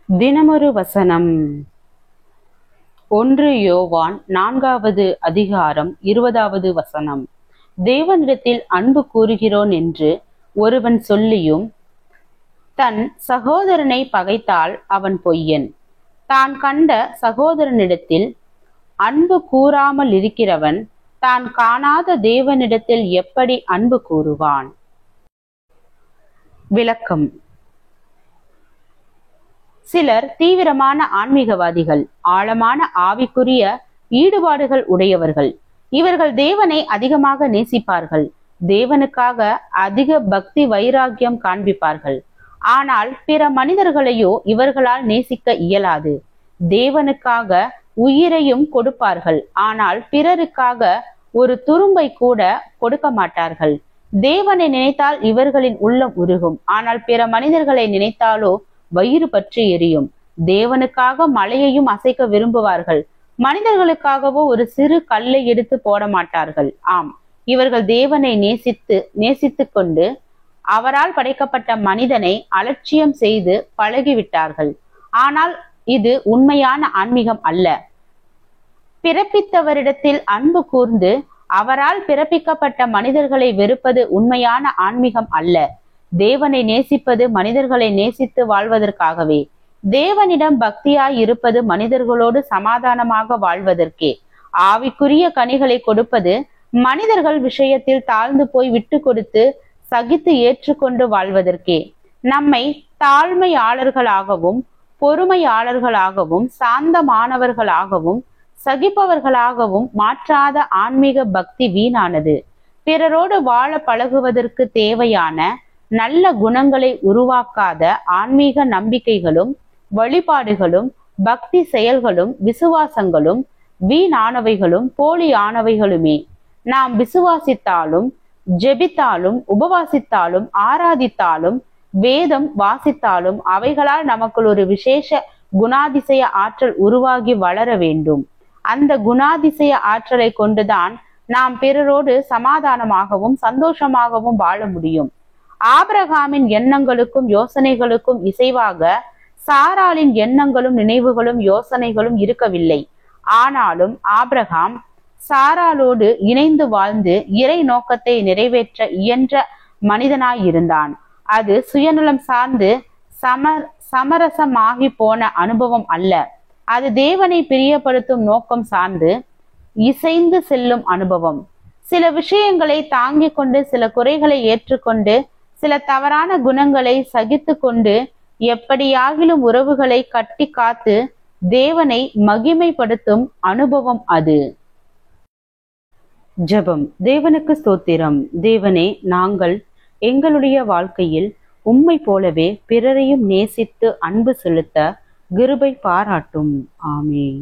தினமொரு வசனம். 1 யோவான் 4வது அதிகாரம் 20வது வசனம். தேவனிடத்தில் அன்பு கூறுகிறோன் என்று ஒருவன் சொல்லியும் தன் சகோதரனை பகைத்தால் அவன் பொய்யன். தான் கண்ட சகோதரனிடத்தில் அன்பு கூறாமல் இருக்கிறவன் தான் காணாத தேவனிடத்தில் எப்படி அன்பு கூறுவான்? விளக்கம். சிலர் தீவிரமான ஆன்மீகவாதிகள், ஆழமான ஆவிக்குரிய ஈடுபாடுகள் உடையவர்கள். இவர்கள் தேவனை அதிகமாக நேசிப்பார்கள், தேவனுக்காக அதிக பக்தி வைராக்கியம் காண்பிப்பார்கள். ஆனால் பிற மனிதர்களையோ இவர்களால் நேசிக்க இயலாது. தேவனுக்காக உயிரையும் கொடுப்பார்கள், ஆனால் பிறருக்காக ஒரு துரும்பை கூட கொடுக்க மாட்டார்கள். தேவனை நினைத்தால் இவர்களின் உள்ளம் உருகும், ஆனால் பிற மனிதர்களை நினைத்தாலோ வயிறு பற்றி எரியும். தேவனுக்காக மலையையும் அசைக்க விரும்புவார்கள், மனிதர்களுக்காகவோ ஒரு சிறு கல்லை எடுத்து போட மாட்டார்கள். ஆம், இவர்கள் தேவனை நேசித்து கொண்டு அவரால் படைக்கப்பட்ட மனிதனை அலட்சியம் செய்து பழகிவிட்டார்கள். ஆனால் இது உண்மையான ஆன்மீகம் அல்ல. பிறப்பித்தவரிடத்தில் அன்பு கூர்ந்து அவரால் பிறப்பிக்கப்பட்ட மனிதர்களை வெறுப்பது உண்மையான ஆன்மீகம் அல்ல. தேவனை நேசிப்பது மனிதர்களை நேசித்து வாழ்வதற்காகவே. தேவனிடம் பக்தியாய் இருப்பது மனிதர்களோடு சமாதானமாக வாழ்வதற்கே. ஆவிக்குரிய கனிகளை கொடுப்பது மனிதர்கள் விஷயத்தில் தாழ்ந்து போய் விட்டு கொடுத்து சகித்து ஏற்றுக்கொண்டு வாழ்வதற்கே. நம்மை தாழ்மையாளர்களாகவும் பொறுமையாளர்களாகவும் சாந்தமானவர்களாகவும் சகிப்பவர்களாகவும் மாற்றாத ஆன்மீக பக்தி வீணானது. பிறரோடு வாழ பழகுவதற்கு தேவையான நல்ல குணங்களை உருவாக்காத ஆன்மீக நம்பிக்கைகளும் வழிபாடுகளும் பக்தி செயல்களும் விசுவாசங்களும் வீணானவைகளும் போலியானவைகளுமே. நாம் விசுவாசித்தாலும் ஜெபித்தாலும் உபவாசித்தாலும் ஆராதித்தாலும் வேதம் வாசித்தாலும் அவைகளால் நமக்குள் ஒரு விசேஷ குணாதிசய ஆற்றல் உருவாகி வளர வேண்டும். அந்த குணாதிசய ஆற்றலை கொண்டுதான் நாம் பிறரோடு சமாதானமாகவும் சந்தோஷமாகவும் வாழ முடியும். ஆபிரகாமின் எண்ணங்களுக்கும் யோசனைகளுக்கும் இசைவாக சாராளின் எண்ணங்களும் நினைவுகளும் யோசனைகளும் இருக்கவில்லை. ஆனாலும் ஆபிரகாம் சாராளோடு இணைந்து வாழ்ந்து இறை நோக்கத்தை நிறைவேற்ற இயன்ற மனிதனாயிருந்தான். அது சுயநலம் சார்ந்து சமரசமாகி போன அனுபவம் அல்ல. அது தேவனை பிரியப்படுத்தும் நோக்கம் சார்ந்து இசைந்து செல்லும் அனுபவம். சில விஷயங்களை தாங்கிக் கொண்டு, சில குறைகளை ஏற்றுக்கொண்டு, சில தவறான குணங்களை சகித்து கொண்டு, எப்படியாகிலும் உறவுகளை கட்டி காத்து தேவனை மகிமைப்படுத்தும் அனுபவம் அது. ஜெபம். தேவனுக்கு ஸ்தோத்திரம். தேவனே, நாங்கள் எங்களுடைய வாழ்க்கையில் உம்மை போலவே பிறரையும் நேசித்து அன்பு செலுத்த கிருபை பாராட்டும். ஆமென்.